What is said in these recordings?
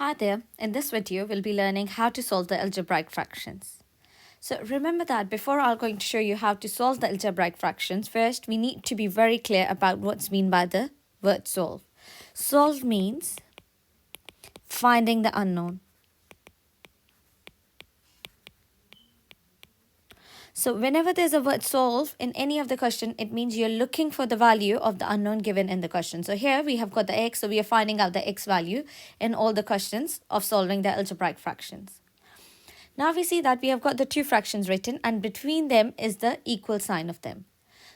Hi there, in this video we'll be learning how to solve the algebraic fractions. So remember that before I'm going to show you how to solve the algebraic fractions, first we need to be very clear about what's meant by the word solve. Solve means finding the unknown. So whenever there's a word solve in any of the question, it means you're looking for the value of the unknown given in the question. So here we have got the x, so we are finding out the x value in all the questions of solving the algebraic fractions. Now we see that we have got the two fractions written and between them is the equal sign of them.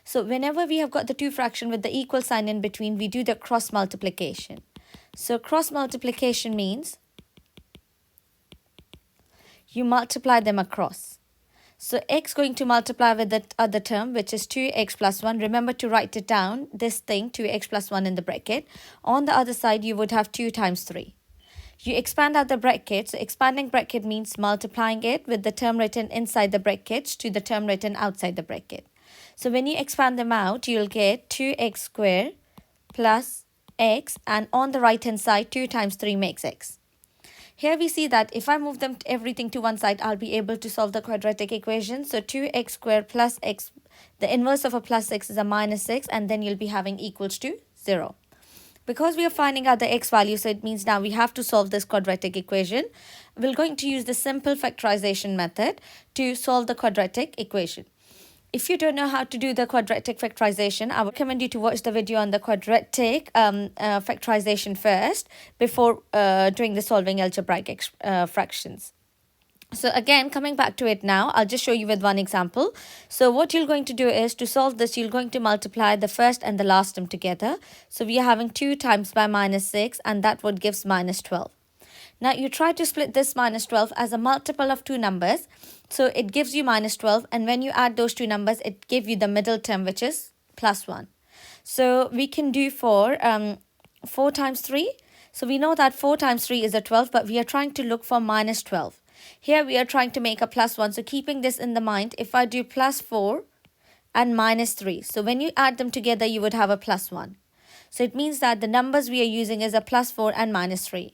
So whenever we have got the two fraction with the equal sign in between, we do the cross multiplication. So cross multiplication means you multiply them across. So x going to multiply with the other term, which is 2x plus 1. Remember to write it down, this thing, 2x plus 1 in the bracket. On the other side, you would have 2 times 3. You expand out the bracket. So expanding bracket means multiplying it with the term written inside the bracket to the term written outside the bracket. So when you expand them out, you'll get 2x squared plus x, and on the right hand side 2 times 3 makes x. Here we see that if I move them everything to one side, I'll be able to solve the quadratic equation. So 2x squared plus x, the inverse of a plus x is a minus x, and then you'll be having equals to 0. Because we are finding out the x value, so it means now we have to solve this quadratic equation. We're going to use the simple factorization method to solve the quadratic equation. If you don't know how to do the quadratic factorization, I would recommend you to watch the video on the quadratic factorization first before doing the solving algebraic fractions. So again, coming back to it now, I'll just show you with one example. So what you're going to do is to solve this, you're going to multiply the first and the last term together. So we are having 2 times by minus 6, and that would gives minus 12. Now you try to split this minus 12 as a multiple of two numbers. So it gives you minus 12, and when you add those two numbers, it gives you the middle term, which is plus 1. So we can do for 4 times 3. So we know that 4 times 3 is a 12, but we are trying to look for minus 12. Here we are trying to make a plus 1. So keeping this in the mind, if I do plus 4 and minus 3, so when you add them together, you would have a plus 1. So it means that the numbers we are using is a plus 4 and minus 3.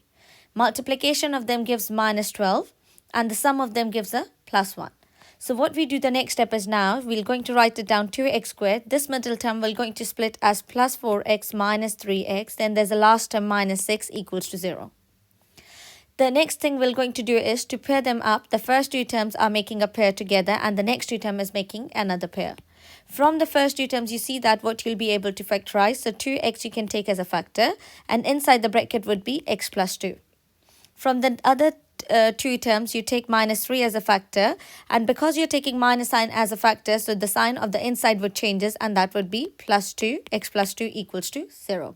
Multiplication of them gives minus 12, and the sum of them gives a plus 1. So what we do the next step is now, we're going to write it down 2x squared. This middle term we're going to split as plus 4x minus 3x. Then there's a last term minus 6 equals to 0. The next thing we're going to do is to pair them up. The first two terms are making a pair together, and the next two terms is making another pair. From the first two terms, you see that what you'll be able to factorize. So 2x you can take as a factor, and inside the bracket would be x plus 2. From the other two terms, you take minus 3 as a factor, and because you're taking minus sign as a factor, so the sign of the inside would changes, and that would be plus 2, x plus 2 equals to 0.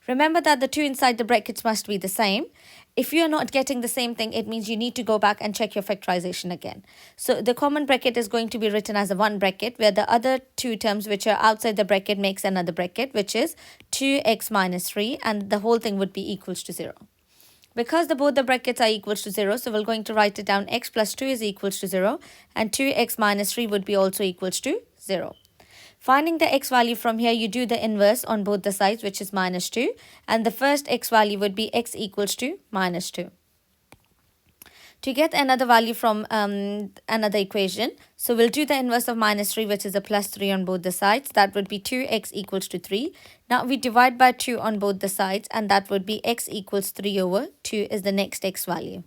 Remember that the 2 inside the brackets must be the same. If you're not getting the same thing, it means you need to go back and check your factorization again. So the common bracket is going to be written as a one bracket, where the other two terms which are outside the bracket makes another bracket, which is 2x minus 3, and the whole thing would be equals to 0. Because both the brackets are equals to 0, so we're going to write it down, x plus 2 is equals to 0, and 2x minus 3 would be also equals to 0. Finding the x value from here, you do the inverse on both the sides, which is minus 2, and the first x value would be x equals to minus 2. To get another value from another equation, so we'll do the inverse of minus 3, which is a plus 3 on both the sides. That would be 2x equals to 3. Now we divide by 2 on both the sides, and that would be x equals 3 over 2 is the next x value.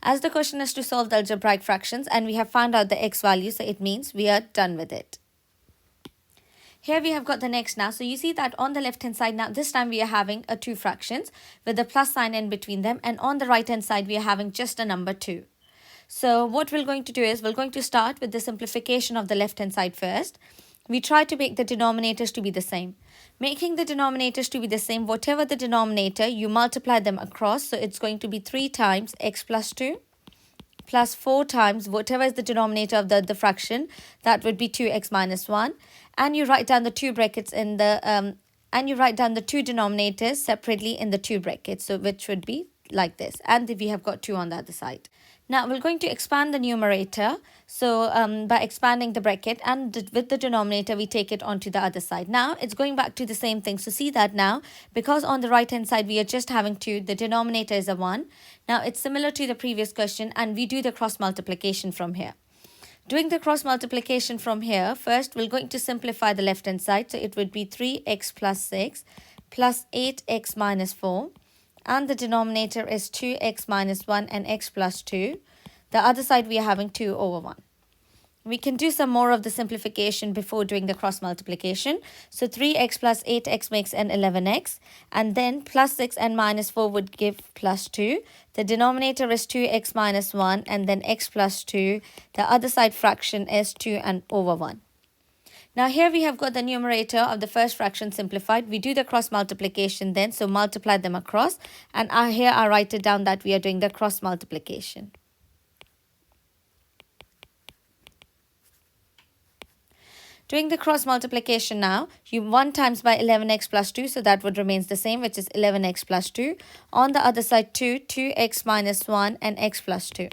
As the question is to solve the algebraic fractions, and we have found out the x value, so it means we are done with it. Here we have got the next now. So you see that on the left hand side now, this time we are having a two fractions with a plus sign in between them, and on the right hand side we are having just a number 2. So what we're going to do is we're going to start with the simplification of the left hand side first. We try to make the denominators to be the same. Making the denominators to be the same, whatever the denominator, you multiply them across. So it's going to be 3 times x plus 2 plus 4 times whatever is the denominator of the fraction, that would be 2x minus 1, and you write down the two brackets in the and you write down the two denominators separately in the two brackets, so which would be like this, and we have got 2 on the other side. Now we're going to expand the numerator. So by expanding the bracket, and with the denominator we take it onto the other side. Now it's going back to the same thing. So see that now, because on the right hand side we are just having 2, the denominator is a 1. Now it's similar to the previous question, and we do the cross multiplication from here. Doing the cross multiplication from here, first we're going to simplify the left hand side. So it would be 3x plus 6 plus 8x minus 4. And the denominator is 2x minus 1 and x plus 2. The other side we are having 2 over 1. We can do some more of the simplification before doing the cross multiplication. So 3x plus 8x makes an 11x. And then plus 6 and minus 4 would give plus 2. The denominator is 2x minus 1 and then x plus 2. The other side fraction is 2 and over 1. Now here we have got the numerator of the first fraction simplified. We do the cross multiplication then, so multiply them across. And here I write it down that we are doing the cross multiplication. Doing the cross multiplication now, 1 times by 11x plus 2, so that would remain the same, which is 11x plus 2. On the other side 2x minus 1 and x plus 2.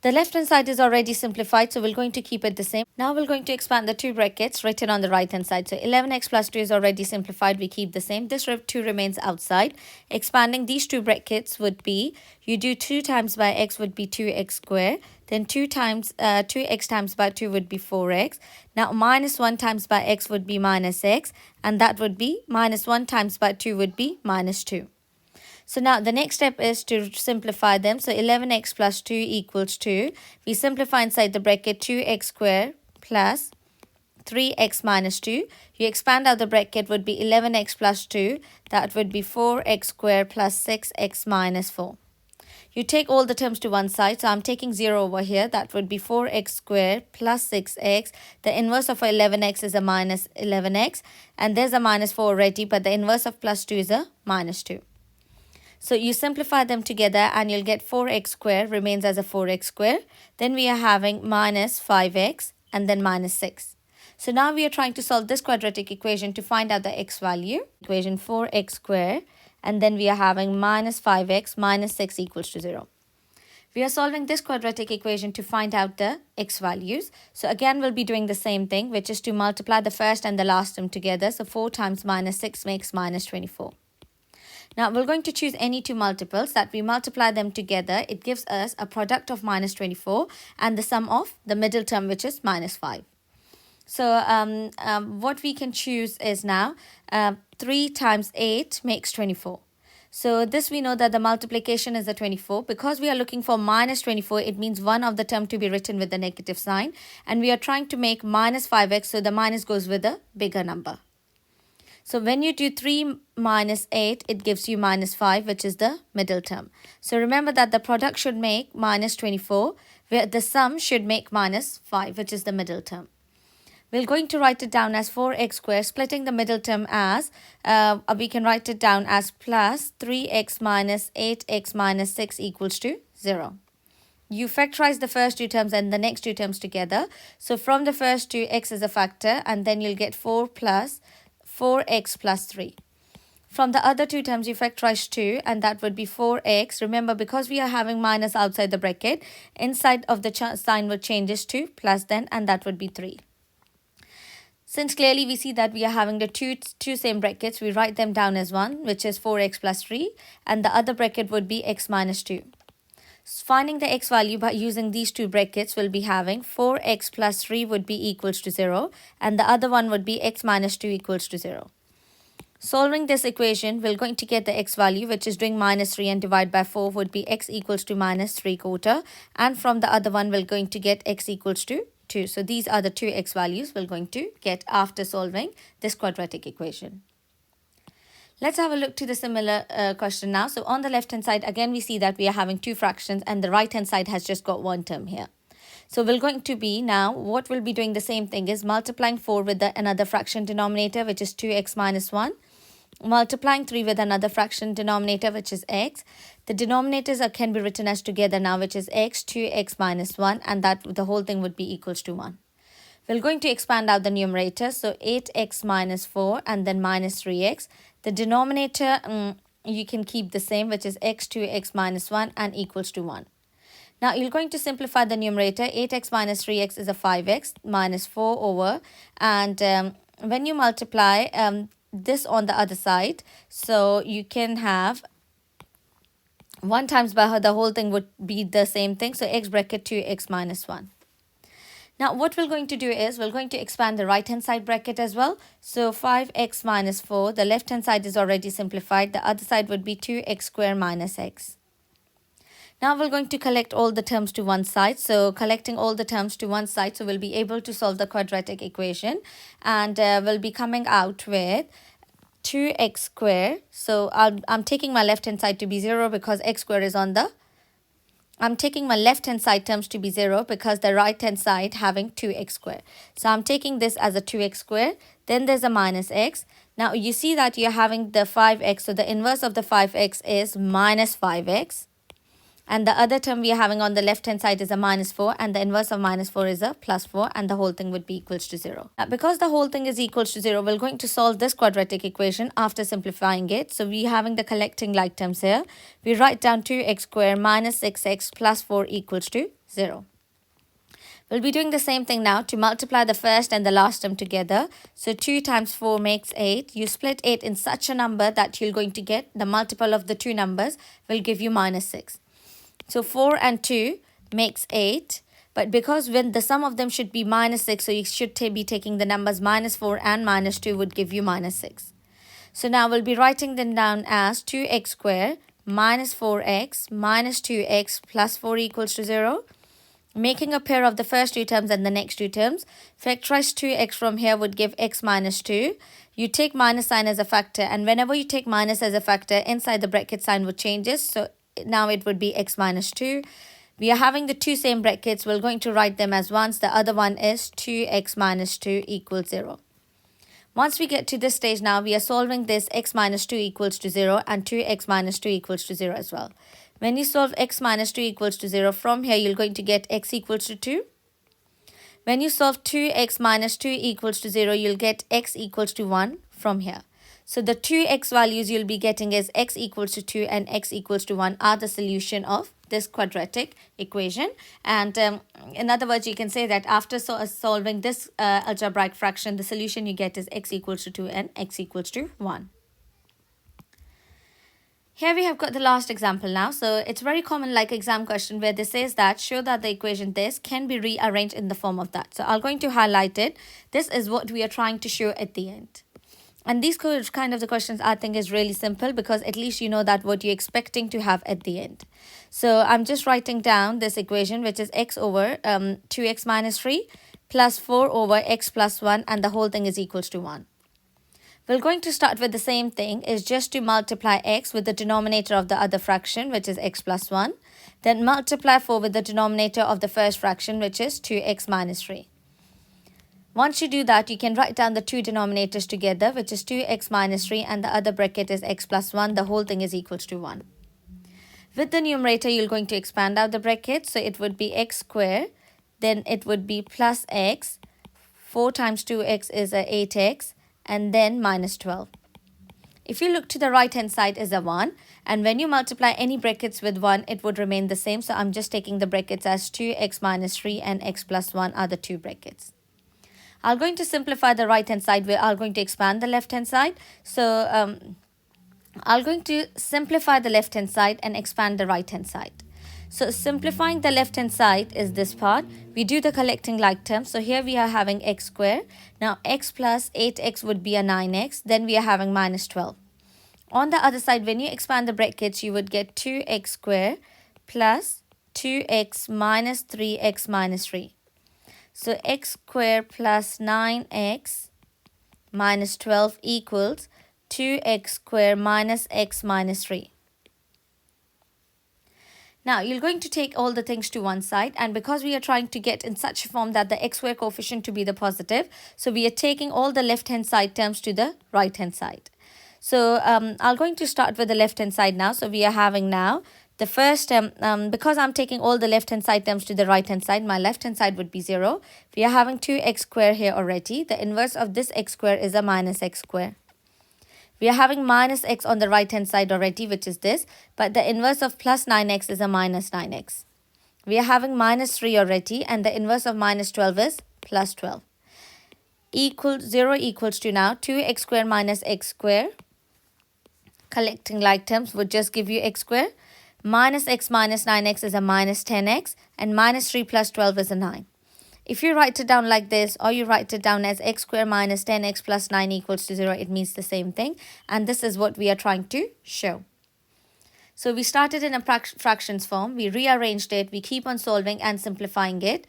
The left hand side is already simplified, so we're going to keep it the same. Now we're going to expand the 2 brackets written on the right hand side. So 11x plus 2 is already simplified, we keep the same. This 2 remains outside. Expanding these 2 brackets would be, you do 2 times by x would be 2x squared. Then 2x times by 2 would be 4x. Now minus 1 times by x would be minus x. And that would be minus 1 times by 2 would be minus 2. So now the next step is to simplify them. So 11x plus 2 equals 2. We simplify inside the bracket 2x squared plus 3x minus 2. You expand out the bracket would be 11x plus 2. That would be 4x squared plus 6x minus 4. You take all the terms to one side. So I'm taking 0 over here. That would be 4x squared plus 6x. The inverse of 11x is a minus 11x. And there's a minus 4 already. But the inverse of plus 2 is a minus 2. So you simplify them together and you'll get 4x squared remains as a 4x squared. Then we are having minus 5x and then minus 6. So now we are trying to solve this quadratic equation to find out the x value. Equation 4x squared, and then we are having minus 5x minus 6 equals to 0. We are solving this quadratic equation to find out the x values. So again we'll be doing the same thing, which is to multiply the first and the last term together. So 4 times minus 6 makes minus 24. Now we're going to choose any 2 multiples that we multiply them together. It gives us a product of minus 24 and the sum of the middle term, which is minus 5. So what we can choose is now 3 times 8 makes 24. So this we know that the multiplication is a 24. Because we are looking for minus 24, it means one of the term to be written with the negative sign. And we are trying to make minus 5x, so the minus goes with a bigger number. So when you do 3 minus 8, it gives you minus 5, which is the middle term. So remember that the product should make minus 24, where the sum should make minus 5, which is the middle term. We're going to write it down as 4x squared, splitting the middle term as, we can write it down as plus 3x minus 8x minus 6 equals to 0. You factorize the first 2 terms and the next 2 terms together. So from the first 2, x is a factor, and then you'll get 4 plus 4x plus 3. From the other 2 terms, you factorize 2, and that would be 4x. Remember, because we are having minus outside the bracket, inside of the sign would changes to plus then, and that would be 3. Since clearly we see that we are having the two same brackets, we write them down as 1, which is 4x plus 3, and the other bracket would be x minus 2. Finding the x value by using these 2 brackets, will be having 4x plus 3 would be equals to 0, and the other one would be x minus 2 equals to 0. Solving this equation, we're going to get the x value, which is doing minus 3 and divide by 4 would be x equals to minus 3/4, and from the other one we're going to get x equals to 2. So these are the 2 x values we're going to get after solving this quadratic equation. Let's have a look to the similar question now. So on the left hand side, again we see that we are having 2 fractions, and the right hand side has just got 1 term here. So we're going to be now, what we'll be doing the same thing is multiplying 4 with another fraction denominator, which is 2x minus 1. Multiplying 3 with another fraction denominator, which is x. The denominators can be written as together now, which is x, 2x minus 1, and that the whole thing would be equals to 1. We're going to expand out the numerator, so 8x minus 4 and then minus 3x. The denominator you can keep the same, which is x 2x minus 1 and equals to 1. Now you're going to simplify the numerator. 8x minus 3x is a 5x minus 4 over, and when you multiply this on the other side, so you can have 1 times by the whole thing would be the same thing. So x bracket 2x minus 1. Now what we're going to do is we're going to expand the right hand side bracket as well. So 5x minus 4, the left hand side is already simplified. The other side would be 2x squared minus x. Now we're going to collect all the terms to one side. So collecting all the terms to one side, so we'll be able to solve the quadratic equation, and we'll be coming out with 2x squared. So I'm taking my left hand side to be 0 because x squared is on the, I'm taking my left hand side terms to be 0 because the right hand side having 2x squared. So I'm taking this as a 2x squared. Then there's a minus x. Now you see that you're having the 5x. So the inverse of the 5x is minus 5x. And the other term we are having on the left hand side is a minus 4, and the inverse of minus 4 is a plus 4, and the whole thing would be equals to 0. Now, because the whole thing is equals to 0, we're going to solve this quadratic equation after simplifying it. So we're having the collecting like terms here. We write down 2x squared minus 6x plus 4 equals to 0. We'll be doing the same thing now to multiply the first and the last term together. So 2 times 4 makes 8. You split 8 in such a number that you're going to get the multiple of the two numbers will give you minus 6. So 4 and 2 makes 8, but because when the sum of them should be minus 6, so you should be taking the numbers minus 4 and minus 2 would give you minus 6. So now we'll be writing them down as 2x squared minus 4x minus 2x plus 4 equals to 0. Making a pair of the first two terms and the next two terms. Factorize 2x from here would give x minus 2. You take minus sign as a factor, and whenever you take minus as a factor, inside the bracket sign would changes. So now it would be x minus 2. We are having the two same brackets. We're going to write them as ones. The other one is 2x minus 2 equals 0. Once we get to this stage now, we are solving this x minus 2 equals to 0 and 2x minus 2 equals to 0 as well. When you solve x minus 2 equals to 0, from here you're going to get x equals to 2. When you solve 2x minus 2 equals to 0, you'll get x equals to 1 from here. So the two x values you'll be getting is x equals to 2 and x equals to 1 are the solution of this quadratic equation. And in other words, you can say that after solving this algebraic fraction, the solution you get is x equals to 2 and x equals to 1. Here we have got the last example now. So it's very common like exam question where this says that show that the equation this can be rearranged in the form of that. So I'm going to highlight it. This is what we are trying to show at the end. And these kind of the questions I think is really simple because at least you know that what you're expecting to have at the end. So I'm just writing down this equation, which is x over 2x minus 3 plus 4 over x plus 1, and the whole thing is equals to 1. We're going to start with the same thing, is just to multiply x with the denominator of the other fraction, which is x plus 1. Then multiply 4 with the denominator of the first fraction, which is 2x minus 3. Once you do that, you can write down the two denominators together, which is 2x minus 3, and the other bracket is x plus 1. The whole thing is equals to 1. With the numerator, you're going to expand out the bracket. So it would be x squared. Then it would be plus x. 4 times 2x is a 8x. And then minus 12. If you look to the right hand side is a 1. And when you multiply any brackets with 1, it would remain the same. So I'm just taking the brackets as 2x minus 3 and x plus 1 are the two brackets. I'm going to simplify the right hand side where I'm going to expand the left hand side. So I'm going to simplify the left hand side and expand the right hand side. So simplifying the left hand side is this part. We do the collecting like terms. So here we are having x squared. Now x plus 8x would be a 9x. Then we are having minus 12. On the other side, when you expand the brackets, you would get 2x squared plus 2x minus 3x minus 3. So x squared plus 9x minus 12 equals 2x squared minus x minus 3. Now, you're going to take all the things to one side, and because we are trying to get in such a form that the x square coefficient to be the positive, so we are taking all the left-hand side terms to the right-hand side. So, I'm going to start with the left-hand side now. So, we are having now the first, because I'm taking all the left-hand side terms to the right-hand side, my left-hand side would be 0. We are having 2x squared here already. The inverse of this x squared is a minus x squared. We are having minus x on the right hand side already, which is this, but the inverse of plus 9x is a minus 9x. We are having minus 3 already, and the inverse of minus 12 is plus 12. 0 equals to now 2x square minus x square. Collecting like terms would just give you x square. Minus x minus 9x is a minus 10x, and minus 3 plus 12 is a 9. If you write it down like this, or you write it down as x square minus 10x plus 9 equals to 0, it means the same thing. And this is what we are trying to show. So we started in a fractions form. We rearranged it. We keep on solving and simplifying it.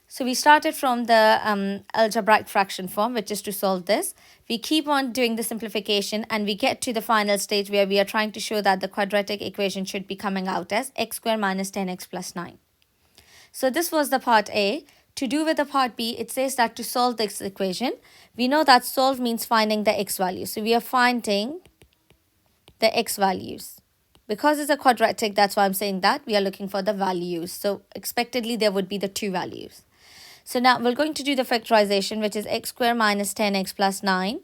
So we started from the algebraic fraction form, which is to solve this. We keep on doing the simplification, and we get to the final stage where we are trying to show that the quadratic equation should be coming out as x square minus 10x plus 9. So this was the part A. To do with the part B, it says that to solve this equation, we know that solve means finding the x value. So we are finding the x values. Because it's a quadratic, that's why I'm saying that. We are looking for the values. So expectedly, there would be the two values. So now we're going to do the factorization, which is x square minus 10x plus 9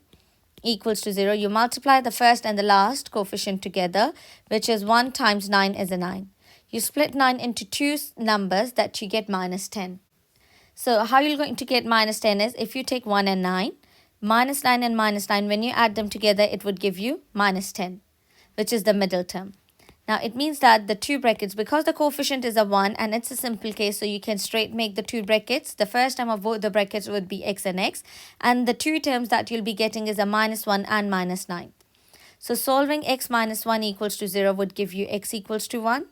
equals to 0. You multiply the first and the last coefficient together, which is 1 times 9 is a 9. You split 9 into two numbers that you get minus 10. So how you're going to get minus 10 is if you take 1 and 9, minus 9 and minus 9, when you add them together, it would give you minus 10, which is the middle term. Now it means that the two brackets, because the coefficient is a 1 and it's a simple case, so you can straight make the two brackets. The first term of both the brackets would be x and x, and the two terms that you'll be getting is a minus 1 and minus 9. So solving x minus 1 equals to 0 would give you x equals to 1.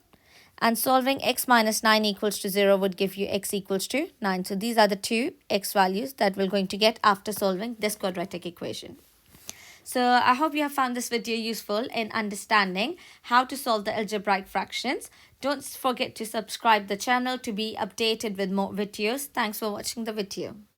And solving x minus 9 equals to 0 would give you x equals to 9. So these are the two x values that we're going to get after solving this quadratic equation. So I hope you have found this video useful in understanding how to solve the algebraic fractions. Don't forget to subscribe the channel to be updated with more videos. Thanks for watching the video.